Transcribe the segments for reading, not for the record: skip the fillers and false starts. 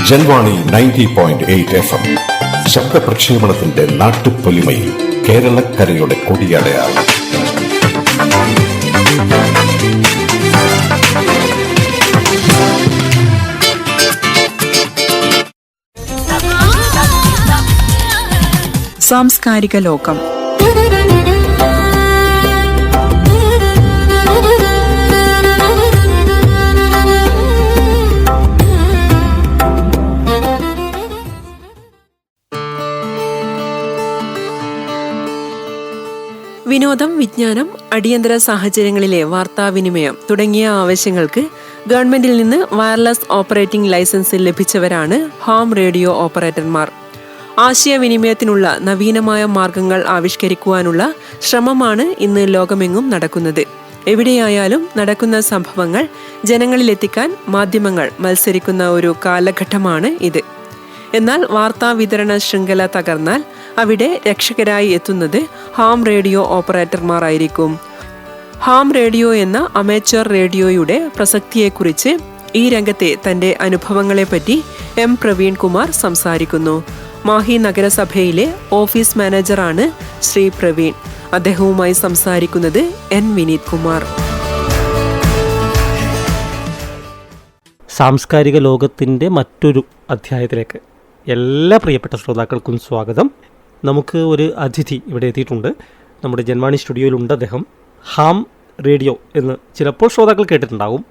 Janvani 90.8 FM ശബ്ദ പ്രക്ഷേപണത്തിന്റെ നാട്ടുപൊലിമയിൽ കേരളക്കരയുടെ കൊടിയടയാളം. സാംസ്കാരിക ലോകം. വിനോദം, വിജ്ഞാനം, അടിയന്തര സാഹചര്യങ്ങളിലെ വാർത്താവിനിമയം തുടങ്ങിയ ആവശ്യങ്ങൾക്ക് ഗവൺമെന്റിൽ നിന്ന് വയർലെസ് ഓപ്പറേറ്റിംഗ് ലൈസൻസ് ലഭിച്ചവരാണ് ഹോം റേഡിയോ ഓപ്പറേറ്റർമാർ. ആശയവിനിമയത്തിനുള്ള നവീനമായ മാർഗങ്ങൾ ആവിഷ്കരിക്കുവാനുള്ള ശ്രമമാണ് ഇന്ന് ലോകമെങ്ങും നടക്കുന്നത്. എവിടെയായാലും നടക്കുന്ന സംഭവങ്ങൾ ജനങ്ങളിലെത്തിക്കാൻ മാധ്യമങ്ങൾ മത്സരിക്കുന്ന ഒരു കാലഘട്ടമാണ് ഇത്. എന്നാൽ വാർത്താ വിതരണ ശൃംഖല തകർന്നാൽ അവിടെ രക്ഷകരായി എത്തുന്നത് ഹോം റേഡിയോ ഓപ്പറേറ്റർമാരായിരിക്കും. ഹോം റേഡിയോ എന്ന അമേച്ചർ റേഡിയോയുടെ പ്രസക്തിയെക്കുറിച്ച് ഈ രംഗത്തെ തന്റെ അനുഭവങ്ങളെപ്പറ്റി എം പ്രവീൺ കുമാർ സംസാരിക്കുന്നു. മാഹി നഗരസഭയിലെ ഓഫീസ് മാനേജറാണ് ശ്രീ പ്രവീൺ. അദ്ദേഹവുമായി സംസാരിക്കുന്നത് എൻ വിനീത് കുമാർ. സാംസ്കാരിക ലോകത്തിൻ്റെ മറ്റൊരു അധ്യായത്തിലേക്ക് എല്ലാ പ്രിയപ്പെട്ട ശ്രോതാക്കൾക്കും സ്വാഗതം. നമുക്ക് ഒരു അതിഥി ഇവിടെ എത്തിയിട്ടുണ്ട്. നമ്മുടെ ജൻവാണി സ്റ്റുഡിയോയിലുണ്ട് അദ്ദേഹം. ഹാം റേഡിയോ എന്ന് ചിലപ്പോൾ ശ്രോതാക്കൾ കേട്ടിട്ടുണ്ടാകും,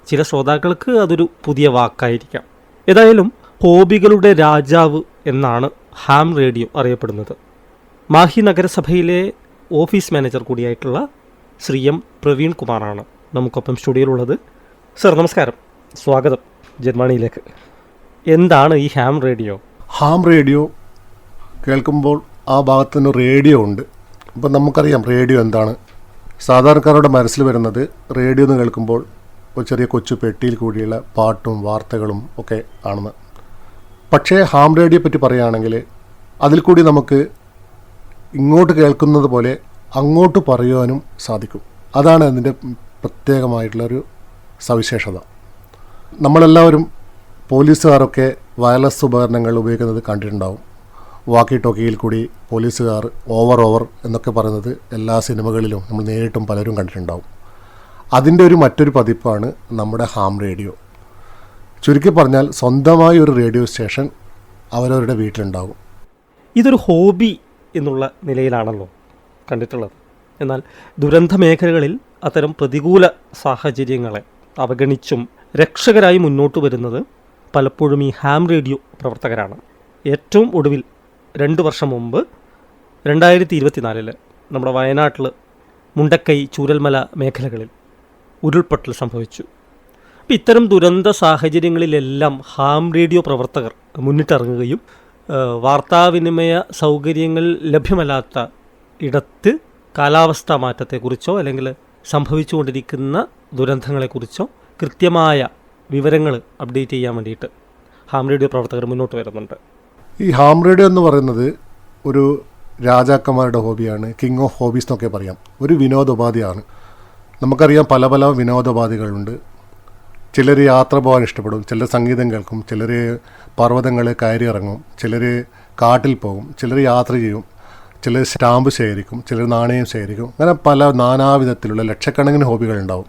ചില ശ്രോതാക്കൾക്ക് അതൊരു പുതിയ വാക്കായിരിക്കാം. ഏതായാലും ഹോബികളുടെ രാജാവ് എന്നാണ് ഹാം റേഡിയോ അറിയപ്പെടുന്നത്. മാഹി നഗരസഭയിലെ ഓഫീസ് മാനേജർ കൂടിയായിട്ടുള്ള ശ്രീ എം പ്രവീൺ കുമാറാണ് നമുക്കൊപ്പം സ്റ്റുഡിയോയിലുള്ളത്. സർ നമസ്കാരം, സ്വാഗതം ജർമ്മനിയിലേക്ക്. എന്താണ് ഈ ഹാം റേഡിയോ? ഹാം റേഡിയോ കേൾക്കുമ്പോൾ ആ ഭാഗത്തിന് റേഡിയോ ഉണ്ട്. അപ്പം നമുക്കറിയാം റേഡിയോ എന്താണ്. സാധാരണക്കാരുടെ മനസ്സിൽ വരുന്നത് റേഡിയോ എന്ന് കേൾക്കുമ്പോൾ ഒരു ചെറിയ കൊച്ചു പെട്ടിയിൽ കൂടിയുള്ള പാട്ടും വാർത്തകളും ഒക്കെ ആണെന്ന്. പക്ഷേ ഹാം റേഡിയോ പറ്റി പറയുകയാണെങ്കിൽ അതിൽ കൂടി നമുക്ക് ഇങ്ങോട്ട് കേൾക്കുന്നത് പോലെ അങ്ങോട്ട് പറയുവാനും സാധിക്കും. അതാണ് അതിൻ്റെ പ്രത്യേകമായിട്ടുള്ളൊരു സവിശേഷത. നമ്മളെല്ലാവരും പോലീസുകാരൊക്കെ വയർലെസ് ഉപകരണങ്ങൾ ഉപയോഗിക്കുന്നത് കണ്ടിട്ടുണ്ടാവും. വാക്കി ടോക്കിയിൽ കൂടി പോലീസുകാർ ഓവർ എന്നൊക്കെ പറയുന്നത് എല്ലാ സിനിമകളിലും നമ്മൾ നേരിട്ടും പലരും കണ്ടിട്ടുണ്ടാവും. അതിൻ്റെ മറ്റൊരു പതിപ്പാണ് നമ്മുടെ ഹാം റേഡിയോ. ചുരുക്കി പറഞ്ഞാൽ സ്വന്തമായി ഒരു റേഡിയോ സ്റ്റേഷൻ അവരവരുടെ വീട്ടിലുണ്ടാകും. ഇതൊരു ഹോബി എന്നുള്ള നിലയിലാണല്ലോ കണ്ടിട്ടുള്ളത്. എന്നാൽ ദുരന്ത മേഖലകളിൽ അത്തരം പ്രതികൂല സാഹചര്യങ്ങളെ അവഗണിച്ചും രക്ഷകരായി മുന്നോട്ട് വരുന്നത് പലപ്പോഴും ഈ ഹാം റേഡിയോ പ്രവർത്തകരാണ്. ഏറ്റവും ഒടുവിൽ 2 വർഷം മുമ്പ് 2024 നമ്മുടെ വയനാട്ടിൽ മുണ്ടക്കൈ, ചൂരൽമല മേഖലകളിൽ ഉരുൾപൊട്ടൽ സംഭവിച്ചു. അപ്പം ഇത്തരം ദുരന്ത സാഹചര്യങ്ങളിലെല്ലാം ഹാം റേഡിയോ പ്രവർത്തകർ മുന്നിട്ടിറങ്ങുകയും വാർത്താവിനിമയ സൗകര്യങ്ങൾ ലഭ്യമല്ലാത്ത ഇടത്ത് കാലാവസ്ഥാ മാറ്റത്തെക്കുറിച്ചോ അല്ലെങ്കിൽ സംഭവിച്ചുകൊണ്ടിരിക്കുന്ന ദുരന്തങ്ങളെക്കുറിച്ചോ കൃത്യമായ വിവരങ്ങൾ അപ്ഡേറ്റ് ചെയ്യാൻ വേണ്ടിയിട്ട് ഹാം റേഡിയോ പ്രവർത്തകർ മുന്നോട്ട് വരുന്നുണ്ട്. ഈ ഹാം റേഡിയോ എന്ന് പറയുന്നത് ഒരു രാജാക്കന്മാരുടെ ഹോബിയാണ്. കിങ് ഓഫ് ഹോബീസ് എന്നൊക്കെ പറയാം. ഒരു വിനോദോപാധിയാണ്. നമുക്കറിയാം പല പല വിനോദോപാധികളുണ്ട്. ചിലർ യാത്ര പോകാൻ ഇഷ്ടപ്പെടും, ചിലർ സംഗീതം കേൾക്കും, ചിലർ പർവ്വതങ്ങൾ കയറി ഇറങ്ങും, ചിലർ കാട്ടിൽ പോകും, ചിലർ യാത്ര ചെയ്യും, ചിലർ സ്റ്റാമ്പ് ശേഖരിക്കും, ചിലർ നാണയം ശേഖരിക്കും. അങ്ങനെ പല നാനാവിധത്തിലുള്ള ലക്ഷക്കണക്കിന് ഹോബികളുണ്ടാവും.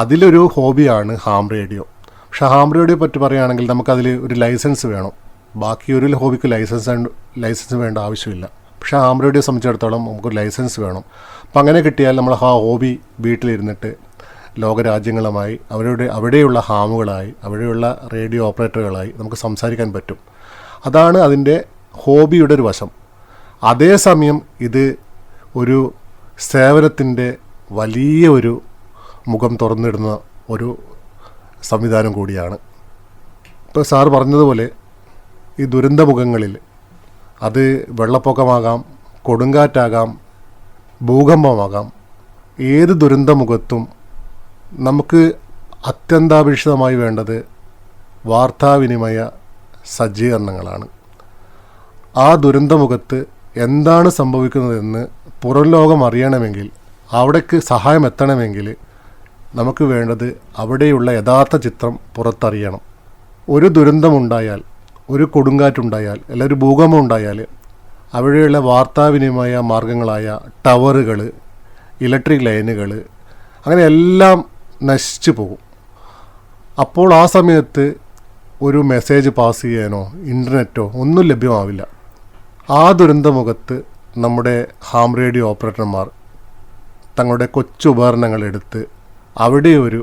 അതിലൊരു ഹോബിയാണ് ഹാം റേഡിയോ. പക്ഷേ ഹാം റേഡിയോ പറ്റി പറയുകയാണെങ്കിൽ നമുക്കതിൽ ഒരു ലൈസൻസ് വേണം. ബാക്കി ഒരു ഹോബിക്ക് ലൈസൻസ് വേണ്ട ആവശ്യമില്ല. പക്ഷേ ഹാം റേഡിയോ സംബന്ധിച്ചിടത്തോളം നമുക്കൊരു ലൈസൻസ് വേണം. അപ്പം അങ്ങനെ കിട്ടിയാൽ നമ്മൾ ആ ഹോബി വീട്ടിലിരുന്നിട്ട് ലോകരാജ്യങ്ങളുമായി അവിടെയുള്ള ഹാമുകളായി അവിടെയുള്ള റേഡിയോ ഓപ്പറേറ്ററുകളായി നമുക്ക് സംസാരിക്കാൻ പറ്റും. അതാണ് അതിൻ്റെ ഹോബിയുടെ ഒരു വശം. അതേസമയം ഇത് ഒരു സേവനത്തിൻ്റെ വലിയ ഒരു മുഖം തുറന്നിടുന്ന ഒരു സംവിധാനം കൂടിയാണ്. ഇപ്പോൾ സാർ പറഞ്ഞതുപോലെ ഈ ദുരന്തമുഖങ്ങളിൽ അത് വെള്ളപ്പൊക്കമാകാം, കൊടുങ്കാറ്റാകാം, ഭൂകമ്പമാകാം, ഏത് ദുരന്തമുഖത്തും നമുക്ക് അത്യന്താപേക്ഷിതമായി വേണ്ടത് വാർത്താവിനിമയ സജ്ജീകരണങ്ങളാണ്. ആ ദുരന്തമുഖത്ത് എന്താണ് സംഭവിക്കുന്നതെന്ന് പുറം ലോകം അറിയണമെങ്കിൽ, അവിടേക്ക് സഹായം എത്തണമെങ്കിൽ നമുക്ക് വേണ്ടത് അവിടെയുള്ള യഥാർത്ഥ ചിത്രം പുറത്തറിയണം. ഒരു ദുരന്തമുണ്ടായാൽ ഒരു കൊടുങ്കാറ്റുണ്ടായാൽ അല്ലെങ്കിൽ ഒരു ഭൂകമ്പം ഉണ്ടായാൽ അവിടെയുള്ള വാർത്താവിനിമയ മാർഗങ്ങളായ ടവറുകൾ, ഇലക്ട്രിക് ലൈനുകൾ അങ്ങനെ എല്ലാം നശിച്ചു പോകും. അപ്പോൾ ആ സമയത്ത് ഒരു മെസ്സേജ് പാസ് ചെയ്യാനോ ഇൻ്റർനെറ്റോ ഒന്നും ലഭ്യമാവില്ല. ആ ദുരന്തമുഖത്ത് നമ്മുടെ ഹാം റേഡിയോ ഓപ്പറേറ്റർമാർ തങ്ങളുടെ കൊച്ചു ഉപകരണങ്ങളെടുത്ത് അവിടെ ഒരു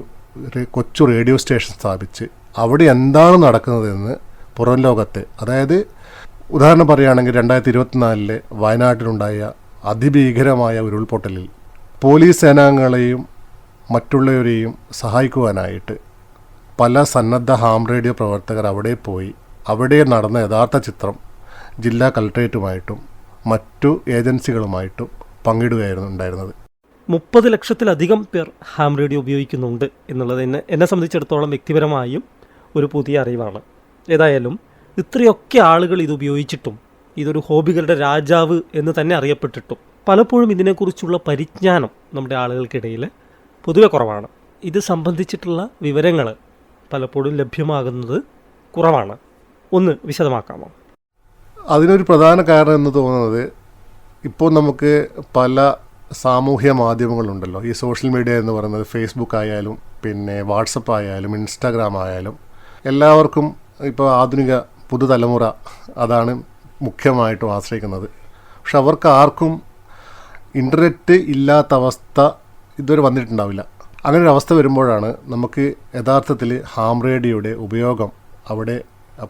കൊച്ചു റേഡിയോ സ്റ്റേഷൻ സ്ഥാപിച്ച് അവിടെ എന്താണ് നടക്കുന്നതെന്ന് പുറം ലോകത്തെ, അതായത് ഉദാഹരണം പറയുകയാണെങ്കിൽ 2024 വയനാട്ടിലുണ്ടായ അതിഭീകരമായ ഉരുൾപൊട്ടലിൽ പോലീസ് സേനാംഗങ്ങളെയും മറ്റുള്ളവരെയും സഹായിക്കുവാനായിട്ട് പല സന്നദ്ധ ഹാം റേഡിയോ പ്രവർത്തകർ അവിടെ പോയി അവിടെ നടന്ന യഥാർത്ഥ ചിത്രം ജില്ലാ കളക്ടറേറ്റുമായിട്ടും മറ്റു ഏജൻസികളുമായിട്ടും പങ്കിടുകയായിരുന്നു ഉണ്ടായിരുന്നത്. 30 ലക്ഷത്തിലധികം പേർ ഹാം റേഡിയോ ഉപയോഗിക്കുന്നുണ്ട് എന്നുള്ളത് എന്നെ സംബന്ധിച്ചിടത്തോളം വ്യക്തിപരമായും ഒരു പുതിയ അറിവാണ്. ഏതായാലും ഇത്രയൊക്കെ ആളുകൾ ഇത് ഉപയോഗിച്ചിട്ടും ഇതൊരു ഹോബികളുടെ രാജാവ് എന്ന് തന്നെ അറിയപ്പെട്ടിട്ടും പലപ്പോഴും ഇതിനെക്കുറിച്ചുള്ള പരിജ്ഞാനം നമ്മുടെ ആളുകൾക്കിടയിൽ പൊതുവെ കുറവാണ്. ഇത് സംബന്ധിച്ചിട്ടുള്ള വിവരങ്ങൾ പലപ്പോഴും ലഭ്യമാകുന്നത് കുറവാണ്. ഒന്ന് വിശദമാക്കാമോ? അതിനൊരു പ്രധാന കാരണം എന്ന് തോന്നുന്നത്, ഇപ്പോൾ നമുക്ക് പല സാമൂഹ്യ മാധ്യമങ്ങളുണ്ടല്ലോ, ഈ സോഷ്യൽ മീഡിയ എന്ന് പറയുന്നത് ഫേസ്ബുക്ക് ആയാലും പിന്നെ വാട്സപ്പ് ആയാലും ഇൻസ്റ്റാഗ്രാം ആയാലും എല്ലാവർക്കും ഇപ്പോൾ ആധുനിക പുതുതലമുറ അതാണ് മുഖ്യമായിട്ടും ആശ്രയിക്കുന്നത്. പക്ഷെ അവർക്ക് ആർക്കും ഇൻ്റർനെറ്റ് ഇല്ലാത്ത അവസ്ഥ ഇതുവരെ വന്നിട്ടുണ്ടാവില്ല. അങ്ങനെ ഒരു അവസ്ഥ വരുമ്പോഴാണ് നമുക്ക് യഥാർത്ഥത്തിൽ ഹാം റേഡിയോയുടെ ഉപയോഗം അവിടെ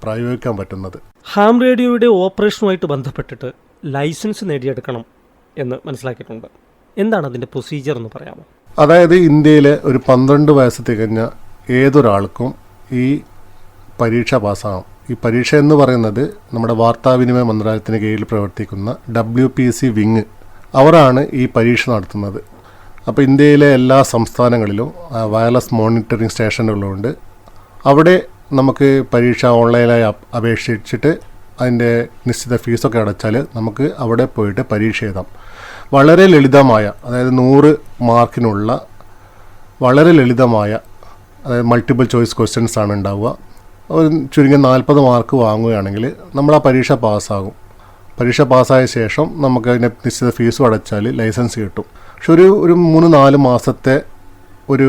പ്രയോഗിക്കാൻ പറ്റുന്നത്. ഹാം റേഡിയോയുടെ ഓപ്പറേഷനുമായിട്ട് ബന്ധപ്പെട്ടിട്ട് ലൈസൻസ് നേടിയെടുക്കണം എന്ന് മനസ്സിലാക്കിയിട്ടുണ്ട്. എന്താണ് അതിൻ്റെ പ്രൊസീജിയർ എന്ന് പറയാമോ? അതായത് ഇന്ത്യയിലെ ഒരു 12 വയസ്സ് തികഞ്ഞ ഏതൊരാൾക്കും ഈ പരീക്ഷ പാസ്സാകും. ഈ പരീക്ഷ എന്ന് പറയുന്നത് നമ്മുടെ വാർത്താവിനിമയ മന്ത്രാലയത്തിന് കീഴിൽ പ്രവർത്തിക്കുന്ന WPC വിങ് അവരാണ് ഈ പരീക്ഷ നടത്തുന്നത്. അപ്പോൾ ഇന്ത്യയിലെ എല്ലാ സംസ്ഥാനങ്ങളിലും വയർലെസ് മോണിറ്ററിംഗ് സ്റ്റേഷനുകളുണ്ട്. അവിടെ നമുക്ക് പരീക്ഷ ഓൺലൈനായി അപേക്ഷിച്ചിട്ട് അതിൻ്റെ നിശ്ചിത ഫീസൊക്കെ അടച്ചാൽ നമുക്ക് അവിടെ പോയിട്ട് പരീക്ഷ എഴുതാം. വളരെ ലളിതമായ, അതായത് 100 മാർക്കിനുള്ള വളരെ ലളിതമായ, അതായത് മൾട്ടിപ്പിൾ ചോയ്സ് ക്വസ്റ്റ്യൻസ് ആണ് ഉണ്ടാവുക. ചുരുങ്ങിയ 40 മാർക്ക് വാങ്ങുകയാണെങ്കിൽ നമ്മൾ ആ പരീക്ഷ പാസ്സാകും. പരീക്ഷ പാസ്സായ ശേഷം നമുക്ക് അതിൻ്റെ നിശ്ചിത ഫീസും അടച്ചാൽ ലൈസൻസ് കിട്ടും. പക്ഷെ ഒരു 3-4 മാസത്തെ ഒരു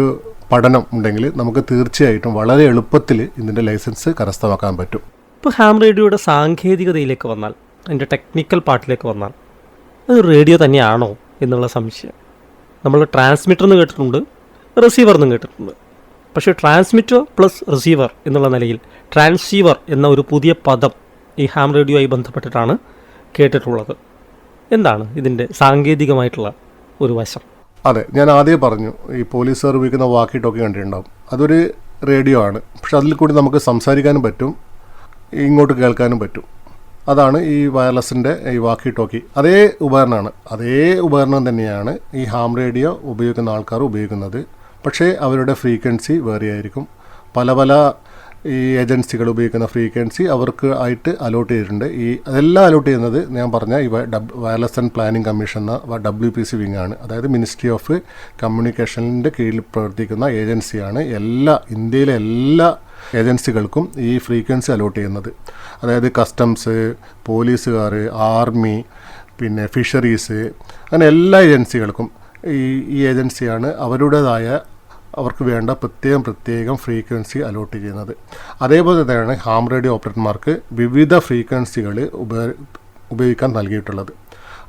പഠനം ഉണ്ടെങ്കിൽ നമുക്ക് തീർച്ചയായിട്ടും വളരെ എളുപ്പത്തിൽ ഇതിൻ്റെ ലൈസൻസ് കരസ്ഥമാക്കാൻ പറ്റും. ഇപ്പോൾ ഹാം റേഡിയോയുടെ സാങ്കേതികതയിലേക്ക് വന്നാൽ, അതിൻ്റെ ടെക്നിക്കൽ പാർട്ടിലേക്ക് വന്നാൽ, അത് റേഡിയോ തന്നെയാണോ എന്നുള്ള സംശയം. നമ്മൾ ട്രാൻസ്മിറ്റർ എന്ന് കേട്ടിട്ടുണ്ട്, റിസീവർ എന്നും കേട്ടിട്ടുണ്ട്. പക്ഷേ ട്രാൻസ്മിറ്റർ പ്ലസ് റിസീവർ എന്നുള്ള നിലയിൽ ട്രാൻസീവർ എന്ന ഒരു പുതിയ പദം ഈ ഹാം റേഡിയോയുമായി ബന്ധപ്പെട്ടിട്ടാണ് കേട്ടിട്ടുള്ളത്. എന്താണ് ഇതിൻ്റെ സാങ്കേതികമായിട്ടുള്ള ഒരു വശം? അതെ, ഞാൻ ആദ്യം പറഞ്ഞു, ഈ പോലീസുകാർ ഉപയോഗിക്കുന്ന വാക്കി ടോക്കി കണ്ടിട്ടുണ്ടാവും. അതൊരു റേഡിയോ ആണ്. പക്ഷെ അതിൽ കൂടി നമുക്ക് സംസാരിക്കാനും പറ്റും, ഇങ്ങോട്ട് കേൾക്കാനും പറ്റും. അതാണ് ഈ വയർലെസ്സിൻ്റെ ഈ വാക്കി ടോക്കി. അതേ ഉപകരണം തന്നെയാണ് ഈ ഹാം റേഡിയോ ഉപയോഗിക്കുന്ന ആൾക്കാർ ഉപയോഗിക്കുന്നത്. പക്ഷേ അവരുടെ ഫ്രീക്വൻസി വേറെ ആയിരിക്കും. പല ഈ ഏജൻസികൾ ഉപയോഗിക്കുന്ന ഫ്രീക്വൻസി അവർക്ക് ആയിട്ട് അലോട്ട് ചെയ്തിട്ടുണ്ട്. അതെല്ലാം അലോട്ട് ചെയ്യുന്നത് ഞാൻ പറഞ്ഞ ഈ വയർലെസ് ആൻഡ് പ്ലാനിംഗ് കമ്മീഷൻ എന്ന WPC വിങ് ആണ്. അതായത് മിനിസ്ട്രി ഓഫ് കമ്മ്യൂണിക്കേഷനിൻ്റെ കീഴിൽ പ്രവർത്തിക്കുന്ന ഏജൻസിയാണ് ഇന്ത്യയിലെ എല്ലാ ഏജൻസികൾക്കും ഈ ഫ്രീക്വൻസി അലോട്ട് ചെയ്യുന്നത്. അതായത് കസ്റ്റംസ്, പോലീസുകാർ, ആർമി, പിന്നെ ഫിഷറീസ്, അങ്ങനെ എല്ലാ ഏജൻസികൾക്കും ഈ ഏജൻസിയാണ് അവർക്ക് വേണ്ട പ്രത്യേകം ഫ്രീക്വൻസി അലോട്ട് ചെയ്യുന്നത്. അതേപോലെ തന്നെയാണ് ഹാം റേഡിയോ ഓപ്പറേറ്റർമാർക്ക് വിവിധ ഫ്രീക്വൻസികൾ ഉപയോഗിക്കാൻ നൽകിയിട്ടുള്ളത്.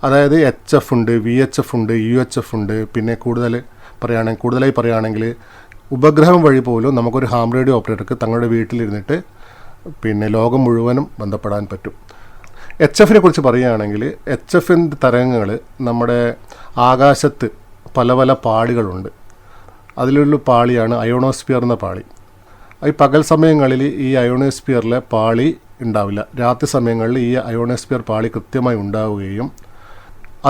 അതായത് HF ഉണ്ട്, VHF ഉണ്ട്, UHF ഉണ്ട്. പിന്നെ കൂടുതലായി പറയുകയാണെങ്കിൽ ഉപഗ്രഹം വഴി പോലും നമുക്കൊരു ഹാം റേഡിയോ ഓപ്പറേറ്റർക്ക് തങ്ങളുടെ വീട്ടിലിരുന്നിട്ട് പിന്നെ ലോകം മുഴുവനും ബന്ധപ്പെടാൻ പറ്റും. HF കുറിച്ച് പറയുകയാണെങ്കിൽ HF തരംഗങ്ങൾ നമ്മുടെ ആകാശത്ത് പല പാളികളുണ്ട്. അതിലുള്ള പാളിയാണ് അയോണോസ്ഫിയർ എന്ന പാളി. ഈ പകൽ സമയങ്ങളിൽ ഈ അയോണോസ്ഫിയറിലെ പാളി ഉണ്ടാവില്ല. രാത്രി സമയങ്ങളിൽ ഈ അയോണോസ്ഫിയർ പാളി കൃത്യമായി ഉണ്ടാവുകയും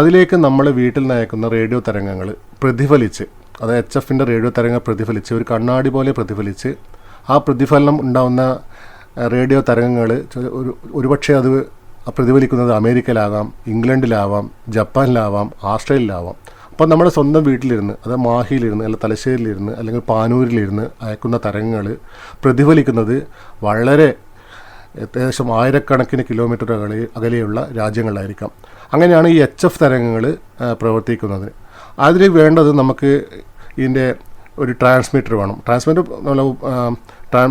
അതിലേക്ക് നമ്മൾ വീട്ടിൽ നയിക്കുന്ന റേഡിയോ തരംഗങ്ങൾ പ്രതിഫലിച്ച്, അതായത് HF റേഡിയോ തരംഗം പ്രതിഫലിച്ച് ഒരു കണ്ണാടി പോലെ പ്രതിഫലിച്ച്, ആ പ്രതിഫലനം ഉണ്ടാവുന്ന റേഡിയോ തരംഗങ്ങൾ ഒരുപക്ഷെ അത് പ്രതിഫലിക്കുന്നത് അമേരിക്കയിലാവാം, ഇംഗ്ലണ്ടിലാവാം, ജപ്പാനിലാവാം, ആസ്ട്രേലിയയിലാവാം. അപ്പോൾ നമ്മുടെ സ്വന്തം വീട്ടിലിരുന്ന്, അത് മാഹിയിലിരുന്ന് അല്ലെങ്കിൽ തലശ്ശേരിയിലിരുന്ന് അല്ലെങ്കിൽ പാനൂരിലിരുന്ന് അയക്കുന്ന തരംഗങ്ങൾ പ്രതിഫലിക്കുന്നത് വളരെ ഏകദേശം ആയിരക്കണക്കിന് കിലോമീറ്റർ അകലെയുള്ള രാജ്യങ്ങളിലായിരിക്കാം. അങ്ങനെയാണ് ഈ HF തരംഗങ്ങൾ പ്രവർത്തിക്കുന്നത്. അതിൽ വേണ്ടത് നമുക്ക് ഇതിൻ്റെ ഒരു ട്രാൻസ്മിറ്റർ വേണം. ട്രാൻസ്മിറ്റർ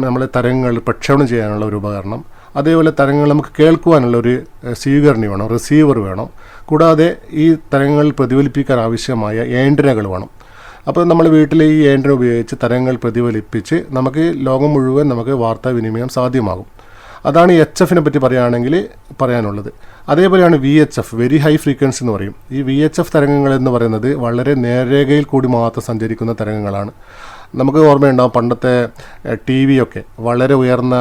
നമ്മളെ തരംഗങ്ങൾ പ്രക്ഷേപണം ചെയ്യാനുള്ള ഒരു ഉപകരണം, അതേപോലെ തരംഗങ്ങൾ നമുക്ക് കേൾക്കുവാനുള്ള ഒരു സ്വീകരണി വേണം, റിസീവർ വേണം. കൂടാതെ ഈ തരംഗങ്ങൾ പ്രതിഫലിപ്പിക്കാൻ ആവശ്യമായ ആൻറ്റനകൾ വേണം. അപ്പോൾ നമ്മൾ വീട്ടിൽ ഈ ആൻറ്റന ഉപയോഗിച്ച് തരംഗങ്ങൾ പ്രതിഫലിപ്പിച്ച് നമുക്ക് ലോകം മുഴുവൻ നമുക്ക് വാർത്താവിനിമയം സാധ്യമാകും. അതാണ് ഈ HFനെ പറ്റി പറയുകയാണെങ്കിൽ പറയാനുള്ളത്. അതേപോലെയാണ് VHF, വെരി ഹൈ ഫ്രീക്വൻസി എന്ന് പറയും. ഈ VHF തരംഗങ്ങൾ എന്ന് പറയുന്നത് വളരെ നേർരേഖയിൽ കൂടി മാത്രം സഞ്ചരിക്കുന്ന തരംഗങ്ങളാണ്. നമുക്ക് ഓർമ്മയുണ്ടാകും പണ്ടത്തെ TV ഒക്കെ വളരെ ഉയർന്ന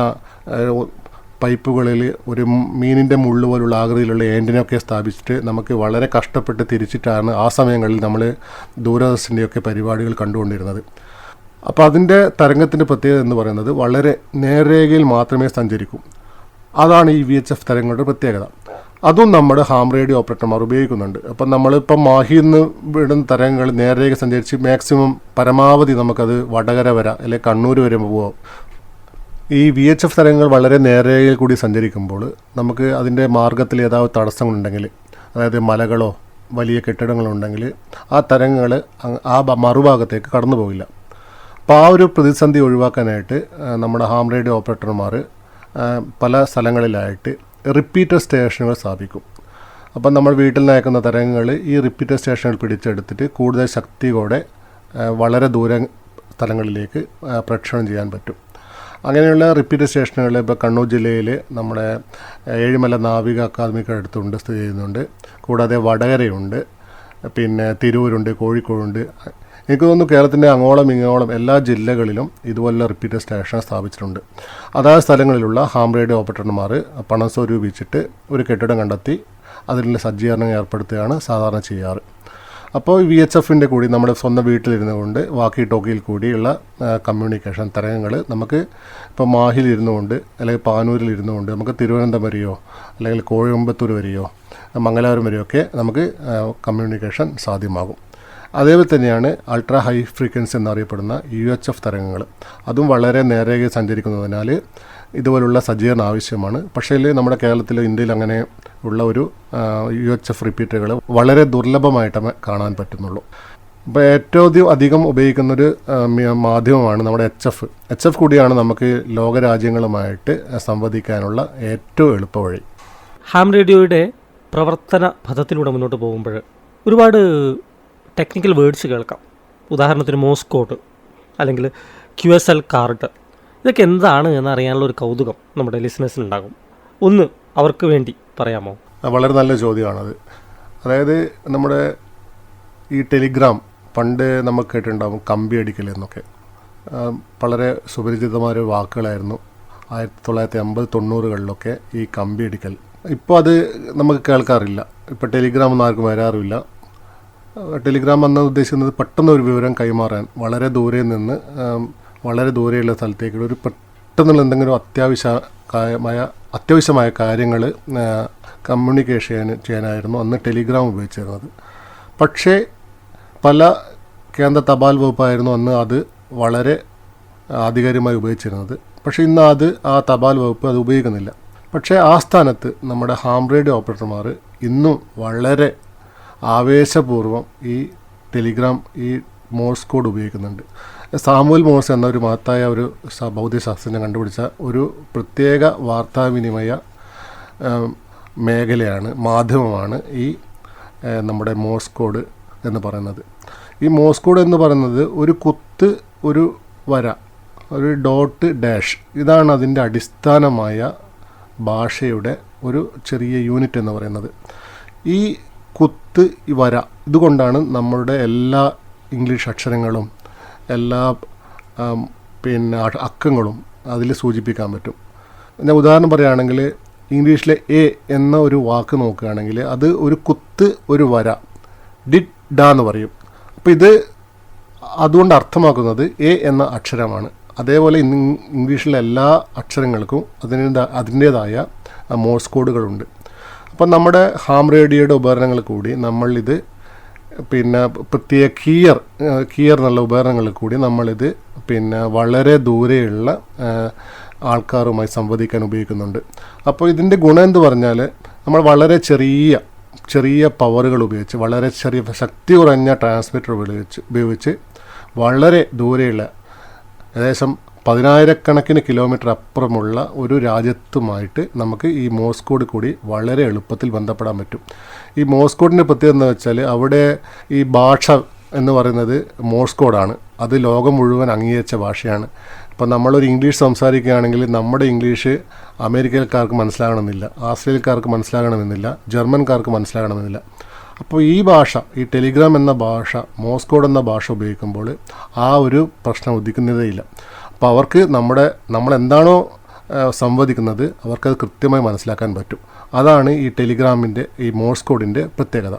പൈപ്പുകളിൽ ഒരു മീനിൻ്റെ മുള്ളു പോലുള്ള ആകൃതിയിലുള്ള ആൻറ്റിനൊക്കെ സ്ഥാപിച്ചിട്ട് നമുക്ക് വളരെ കഷ്ടപ്പെട്ട് തിരിച്ചിട്ടാണ് ആ സമയങ്ങളിൽ നമ്മൾ ദൂരദർശൻ്റെയൊക്കെ പരിപാടികൾ കണ്ടുകൊണ്ടിരുന്നത്. അപ്പോൾ അതിൻ്റെ തരംഗത്തിൻ്റെ പ്രത്യേകത എന്ന് പറയുന്നത് വളരെ നേർരേഖയിൽ മാത്രമേ സഞ്ചരിക്കൂ. അതാണ് ഈ VHF തരംഗങ്ങളുടെ പ്രത്യേകത. അതും നമ്മുടെ ഹാം റേഡിയോ ഓപ്പറേറ്റർമാർ ഉപയോഗിക്കുന്നുണ്ട്. അപ്പം നമ്മളിപ്പം മാഹിയിൽ നിന്ന് വിടുന്ന തരംഗങ്ങൾ നേർരേഖ സഞ്ചരിച്ച് മാക്സിമം പരമാവധി നമുക്കത് വടകര വരെ അല്ലെങ്കിൽ കണ്ണൂർ വരെ പോകാം. ഈ VHF തരംഗങ്ങൾ വളരെ നേർരേഖയിൽ കൂടി സഞ്ചരിക്കുമ്പോൾ നമുക്ക് അതിൻ്റെ മാർഗത്തിൽ ഏതാവത് തടസ്സങ്ങളുണ്ടെങ്കിൽ, അതായത് മലകളോ വലിയ കെട്ടിടങ്ങളോ ഉണ്ടെങ്കിൽ ആ തരംഗങ്ങൾ ആ മറുഭാഗത്തേക്ക് കടന്നു പോകില്ല. അപ്പോൾ ആ ഒരു പ്രതിസന്ധി ഒഴിവാക്കാനായിട്ട് നമ്മുടെ ഹാം റേഡിയോ ഓപ്പറേറ്റർമാർ പല സ്ഥലങ്ങളിലായിട്ട് റിപ്പീറ്റർ സ്റ്റേഷനുകൾ സ്ഥാപിക്കും. അപ്പം നമ്മൾ വീട്ടിൽ നിന്ന് അയക്കുന്ന തരംഗങ്ങൾ ഈ റിപ്പീറ്റർ സ്റ്റേഷനുകൾ പിടിച്ചെടുത്തിട്ട് കൂടുതൽ ശക്തിയോടെ വളരെ ദൂര സ്ഥലങ്ങളിലേക്ക് പ്രക്ഷേപണം ചെയ്യാൻ പറ്റും. അങ്ങനെയുള്ള റിപ്പീറ്റർ സ്റ്റേഷനുകൾ ഇപ്പോൾ കണ്ണൂർ ജില്ലയിൽ നമ്മുടെ ഏഴിമല നാവിക അക്കാദമിക്ക് അടുത്തുണ്ട്, സ്ഥിതി ചെയ്യുന്നുണ്ട്. കൂടാതെ വടകരയുണ്ട്, പിന്നെ തിരൂരുണ്ട്, കോഴിക്കോടുണ്ട്. എനിക്ക് തോന്നുന്നു കേരളത്തിൻ്റെ അങ്ങോളം ഇങ്ങോളം എല്ലാ ജില്ലകളിലും ഇതുപോലുള്ള റിപ്പീറ്റർ സ്റ്റേഷൻ സ്ഥാപിച്ചിട്ടുണ്ട്. അതാത് സ്ഥലങ്ങളിലുള്ള ഹാം റേഡിയോ ഓപ്പറേറ്റർമാർ പണം സ്വരൂപിച്ചിട്ട് ഒരു കെട്ടിടം കണ്ടെത്തി അതിനുള്ള സജ്ജീകരണം ഏർപ്പെടുത്തുകയാണ് സാധാരണ ചെയ്യാറ്. അപ്പോൾ VHFൻ്റെ കൂടി നമ്മുടെ സ്വന്തം വീട്ടിലിരുന്നു കൊണ്ട് വാക്കി ടോക്കിയിൽ കൂടിയുള്ള കമ്മ്യൂണിക്കേഷൻ തരംഗങ്ങൾ നമുക്ക് ഇപ്പോൾ മാഹിലിരുന്നു കൊണ്ട് അല്ലെങ്കിൽ പാനൂരിലിരുന്നു കൊണ്ട് നമുക്ക് തിരുവനന്തപുരം വരെയോ അല്ലെങ്കിൽ കോയമ്പത്തൂർ വരെയോ മംഗലാപുരം വരെയോ ഒക്കെ നമുക്ക് കമ്മ്യൂണിക്കേഷൻ സാധ്യമാകും. അതേപോലെ തന്നെയാണ് അൾട്രാ ഹൈ ഫ്രീക്വൻസി എന്നറിയപ്പെടുന്ന UHF തരംഗങ്ങൾ. അതും വളരെ നേരേഖയിൽ സഞ്ചരിക്കുന്നതിനാൽ ഇതുപോലുള്ള സജ്ജീകരണം ആവശ്യമാണ്. പക്ഷേ നമ്മുടെ കേരളത്തിലോ ഇന്ത്യയിൽ അങ്ങനെ ഉള്ള ഒരു UHF റിപ്പീറ്ററുകൾ വളരെ ദുർലഭമായിട്ട് കാണാൻ പറ്റുന്നുള്ളൂ. ഇപ്പോൾ ഏറ്റവും അധികം ഉപയോഗിക്കുന്നൊരു മാധ്യമമാണ് നമ്മുടെ HF കൂടിയാണ് നമുക്ക് ലോകരാജ്യങ്ങളുമായിട്ട് സംവദിക്കാനുള്ള ഏറ്റവും എളുപ്പവഴി. ഹാം റേഡിയോയുടെ പ്രവർത്തന പഥത്തിലൂടെ മുന്നോട്ട് പോകുമ്പോൾ ഒരുപാട് ടെക്നിക്കൽ വേർഡ്സ് കേൾക്കാം. ഉദാഹരണത്തിന് മോഴ്സ് കോഡ് അല്ലെങ്കിൽ QSL കാർഡ്. ഇതൊക്കെ എന്താണ് എന്നറിയാനുള്ള ഒരു കൗതുകം നമ്മുടെ ലിസണേഴ്സിനുണ്ടാകും. ഒന്ന് അവർക്ക് വേണ്ടി പറയാമോ? വളരെ നല്ല ചോദ്യമാണത്. അതായത് നമ്മുടെ ഈ ടെലിഗ്രാം പണ്ട് നമുക്ക് കേട്ടിട്ടുണ്ടാകും കമ്പി അടിക്കൽ എന്നൊക്കെ. വളരെ സുപരിചിതമായ വാക്കുകളായിരുന്നു 1980-90കളിലൊക്കെ ഈ കമ്പി അടിക്കൽ. ഇപ്പോൾ അത് നമുക്ക് കേൾക്കാറില്ല. ഇപ്പോൾ ടെലിഗ്രാം ഒന്നും ആർക്കും വരാറുമില്ല. ടെലിഗ്രാം എന്ന ഉദ്ദേശിക്കുന്നത് പെട്ടെന്ന് ഒരു വിവരം കൈമാറാൻ, വളരെ ദൂരെ നിന്ന് വളരെ ദൂരെയുള്ള സ്ഥലത്തേക്ക് ഒരു പെട്ടെന്നുള്ള എന്തെങ്കിലും അത്യാവശ്യമായ കാര്യങ്ങൾ കമ്മ്യൂണിക്കേഷൻ ചെയ്യാനായിരുന്നു അന്ന് ടെലിഗ്രാം ഉപയോഗിച്ചിരുന്നത്. പക്ഷേ പല കേന്ദ്ര തപാൽ വകുപ്പായിരുന്നു അന്ന് അത് വളരെ ആധികാരികമായി ഉപയോഗിച്ചിരുന്നത്. പക്ഷേ ഇന്ന് ആ തപാൽ വകുപ്പ് അത് ഉപയോഗിക്കുന്നില്ല. പക്ഷേ ആ സ്ഥാനത്ത് നമ്മുടെ ഹാം റേഡിയോ ഓപ്പറേറ്റർമാർ ഇന്നും വളരെ ആവേശപൂർവ്വം ഈ ടെലിഗ്രാം ഈ മോഴ്സ് കോഡ് ഉപയോഗിക്കുന്നുണ്ട്. സാമുവൽ മോഴ്സ് എന്ന ഒരു മഹത്തായ ഒരു ഭൗതികശാസ്ത്രജ്ഞൻ കണ്ടുപിടിച്ച ഒരു പ്രത്യേക വാർത്താവിനിമയ മേഖലയാണ്, മാധ്യമമാണ് ഈ നമ്മുടെ മോഴ്സ് കോഡ് എന്ന് പറയുന്നത്. ഈ മോഴ്സ് കോഡ് എന്ന് പറയുന്നത് ഒരു കുത്ത്, ഒരു വര, ഒരു ഡോട്ട്, ഡാഷ്, ഇതാണ് അതിൻ്റെ അടിസ്ഥാനമായ ഭാഷയുടെ ഒരു ചെറിയ യൂണിറ്റ് എന്ന് പറയുന്നത്. ഈ കുത്ത്, ഈ വര, ഇതുകൊണ്ടാണ് നമ്മളുടെ എല്ലാ ഇംഗ്ലീഷ് അക്ഷരങ്ങളും എല്ലാ പിന്നെ അക്കങ്ങളും അതിൽ സൂചിപ്പിക്കാൻ പറ്റും. ഞാൻ ഉദാഹരണം പറയുകയാണെങ്കിൽ ഇംഗ്ലീഷിലെ എ എന്ന ഒരു വാക്ക് നോക്കുകയാണെങ്കിൽ അത് ഒരു കുത്ത്, ഒരു വര, ഡിഡ് ഡ എന്ന് പറയും. അപ്പോൾ ഇത് അതുകൊണ്ട് അർത്ഥമാക്കുന്നത് എ എന്ന അക്ഷരമാണ്. അതേപോലെ ഇംഗ്ലീഷിലെ എല്ലാ അക്ഷരങ്ങൾക്കും അതിൻ്റേതായ മോഴ്സ് കോഡുകളുണ്ട്. അപ്പം നമ്മുടെ ഹാം റേഡിയോയുടെ ഉപകരണങ്ങൾ കൂടി നമ്മളിത് പിന്നെ പ്രത്യേക കിയർ എന്നുള്ള ഉപകരണങ്ങളിൽ കൂടി നമ്മളിത് പിന്നെ വളരെ ദൂരെയുള്ള ആൾക്കാരുമായി സംവദിക്കാൻ ഉപയോഗിക്കുന്നുണ്ട്. അപ്പോൾ ഇതിൻ്റെ ഗുണം എന്ന് പറഞ്ഞാൽ നമ്മൾ വളരെ ചെറിയ പവറുകൾ ഉപയോഗിച്ച്, വളരെ ചെറിയ ശക്തി കുറഞ്ഞ ട്രാൻസ്മിറ്റർ ഉപയോഗിച്ച് വളരെ ദൂരെയുള്ള ഏകദേശം 10,000-കണക്കിന് കിലോമീറ്റർ അപ്പുറമുള്ള ഒരു രാജ്യത്തുമായിട്ട് നമുക്ക് ഈ മോഴ്സ് കോഡ് കൂടി വളരെ എളുപ്പത്തിൽ ബന്ധപ്പെടാൻ പറ്റും. ഈ മോഴ്സ് കോഡിൻ്റെ പ്രത്യേകത എന്ന് വെച്ചാൽ അവിടെ ഈ ഭാഷ എന്ന് പറയുന്നത് മോഴ്സ് കോഡാണ്. അത് ലോകം മുഴുവൻ അംഗീകരിച്ച ഭാഷയാണ്. ഇപ്പോൾ നമ്മളൊരു ഇംഗ്ലീഷ് സംസാരിക്കുകയാണെങ്കിൽ നമ്മുടെ ഇംഗ്ലീഷ് അമേരിക്കക്കാർക്ക് മനസ്സിലാകണമെന്നില്ല, ആസ്ട്രേലിയക്കാർക്ക് മനസ്സിലാകണമെന്നില്ല, ജർമ്മൻകാർക്ക് മനസ്സിലാകണമെന്നില്ല. അപ്പോൾ ഈ ഭാഷ, ഈ ടെലിഗ്രാം എന്ന ഭാഷ, മോഴ്സ് കോഡ് എന്ന ഭാഷ ഉപയോഗിക്കുമ്പോൾ ആ ഒരു പ്രശ്നം ഉദിക്കുന്നതേയില്ല. അപ്പോൾ അവർക്ക് നമ്മളെന്താണോ സംവദിക്കുന്നത് അവർക്കത് കൃത്യമായി മനസ്സിലാക്കാൻ പറ്റും. അതാണ് ഈ ടെലിഗ്രാമിൻ്റെ, ഈ മോഴ്സ് കോഡിൻ്റെ പ്രത്യേകത.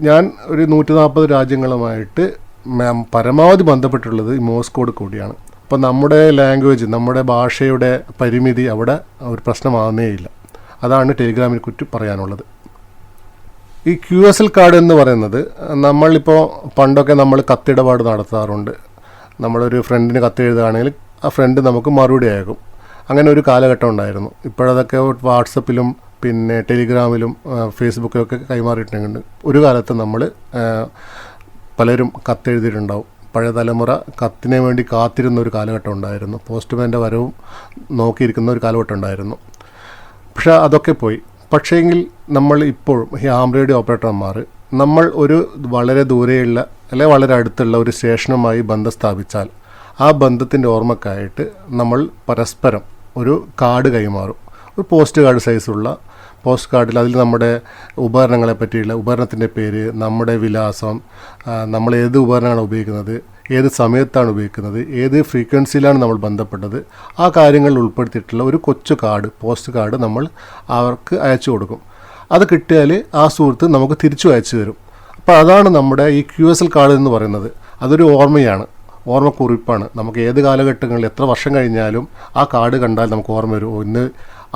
ഞാൻ ഒരു 140 രാജ്യങ്ങളുമായിട്ട് പരമാവധി ബന്ധപ്പെട്ടുള്ളത് ഈ മോഴ്സ് കോഡ് കൂടിയാണ്. അപ്പോൾ നമ്മുടെ ലാംഗ്വേജ്, നമ്മുടെ ഭാഷയുടെ പരിമിതി അവിടെ ഒരു പ്രശ്നമാകുന്നേയില്ല. അതാണ് ടെലിഗ്രാമിനെ കുറിച്ച് പറയാനുള്ളത്. ഈ QSL കാർഡ് എന്ന് പറയുന്നത്, നമ്മളിപ്പോൾ പണ്ടൊക്കെ നമ്മൾ കത്തിടപാട് നടത്താറുണ്ട്. നമ്മളൊരു ഫ്രണ്ടിന് കത്ത് എഴുതുകയാണെങ്കിൽ ആ ഫ്രണ്ട് നമുക്ക് മറുപടി അയക്കും. അങ്ങനെ ഒരു കാലഘട്ടം ഉണ്ടായിരുന്നു. ഇപ്പോഴതൊക്കെ വാട്സപ്പിലും പിന്നെ ടെലിഗ്രാമിലും ഫേസ്ബുക്കിലൊക്കെ കൈമാറിയിട്ടുണ്ട്. ഒരു കാലത്ത് നമ്മൾ പലരും കത്തെഴുതിയിട്ടുണ്ടാവും. പഴയ തലമുറ കത്തിനെ വേണ്ടി കാത്തിരുന്ന ഒരു കാലഘട്ടം ഉണ്ടായിരുന്നു. പോസ്റ്റ്മാൻ്റെ വരവും നോക്കിയിരിക്കുന്ന ഒരു കാലഘട്ടം ഉണ്ടായിരുന്നു. പക്ഷേ അതൊക്കെ പോയി. പക്ഷേങ്കിൽ നമ്മൾ ഇപ്പോഴും ഈ ഹാം റേഡിയോ ഓപ്പറേറ്റർമാർ നമ്മൾ ഒരു വളരെ ദൂരെയുള്ള അല്ലെങ്കിൽ വളരെ അടുത്തുള്ള ഒരു സ്റ്റേഷനുമായി ബന്ധം സ്ഥാപിച്ചാൽ ആ ബന്ധത്തിൻ്റെ ഓർമ്മക്കായിട്ട് നമ്മൾ പരസ്പരം ഒരു കാർഡ് കൈമാറും. ഒരു പോസ്റ്റ് കാർഡ് സൈസുള്ള പോസ്റ്റ് കാർഡിൽ അതിൽ നമ്മുടെ ഉപകരണങ്ങളെ പറ്റിയുള്ള ഉപകരണത്തിൻ്റെ പേര്, നമ്മുടെ വിലാസം, നമ്മൾ ഏത് ഉപകരണമാണ് ഉപയോഗിക്കുന്നത്, ഏത് സമയത്താണ് ഉപയോഗിക്കുന്നത്, ഏത് ഫ്രീക്വൻസിയിലാണ് നമ്മൾ ബന്ധപ്പെട്ടത്, ആ കാര്യങ്ങൾ ഉൾപ്പെടുത്തിയിട്ടുള്ള ഒരു കൊച്ചു കാർഡ്, പോസ്റ്റ് കാർഡ് നമ്മൾ അവർക്ക് അയച്ചു കൊടുക്കും. അത് കിട്ടിയാൽ ആ സുഹൃത്ത് നമുക്ക് തിരിച്ചു അയച്ചു തരും. അപ്പോൾ അതാണ് നമ്മുടെ ഈ QSL കാർഡ് എന്ന് പറയുന്നത്. അതൊരു ഓർമ്മയാണ്, ഓർമ്മക്കുറിപ്പാണ്. നമുക്ക് ഏത് കാലഘട്ടങ്ങളിൽ എത്ര വർഷം കഴിഞ്ഞാലും ആ കാർഡ് കണ്ടാൽ നമുക്ക് ഓർമ്മ വരും,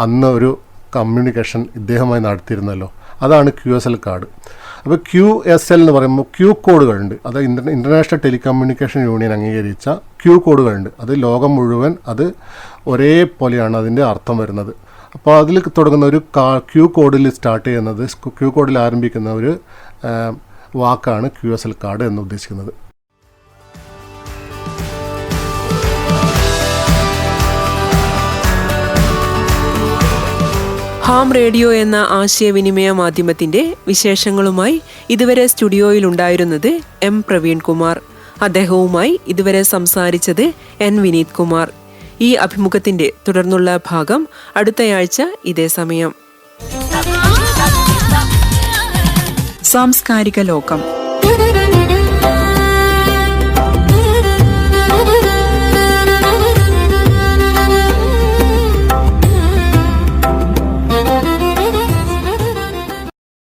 അന്ന് ഒരു കമ്മ്യൂണിക്കേഷൻ ഇദ്ദേഹമായി നടത്തിയിരുന്നല്ലോ. അതാണ് QSL കാർഡ്. അപ്പോൾ QSL എന്ന് പറയുമ്പോൾ Q കോഡുകളുണ്ട്. അത് ഇൻ്റർനാഷണൽ ടെലികമ്മ്യൂണിക്കേഷൻ യൂണിയൻ അംഗീകരിച്ച Q കോഡുകളുണ്ട്. അത് ലോകം മുഴുവൻ അത് ഒരേപോലെയാണ് അതിൻ്റെ അർത്ഥം വരുന്നത്. അപ്പോൾ അതിൽ തുടങ്ങുന്ന ഒരു Q കോഡിൽ സ്റ്റാർട്ട് ചെയ്യുന്നത്, Q കോഡിൽ ആരംഭിക്കുന്ന ഒരു വാക്കാണ് QSL കാർഡ് എന്ന് ഉദ്ദേശിക്കുന്നത്. ഹാം റേഡിയോ എന്ന ആശയവിനിമയ മാധ്യമത്തിന്റെ വിശേഷങ്ങളുമായി ഇതുവരെ സ്റ്റുഡിയോയിലുണ്ടായിരുന്നത് M പ്രവീൺകുമാർ. അദ്ദേഹവുമായി ഇതുവരെ സംസാരിച്ചത് N വിനീത് കുമാർ. ഈ അഭിമുഖത്തിന്റെ തുടർന്നുള്ള ഭാഗം അടുത്തയാഴ്ച ഇതേ സമയം. സാംസ്കാരിക ലോകം.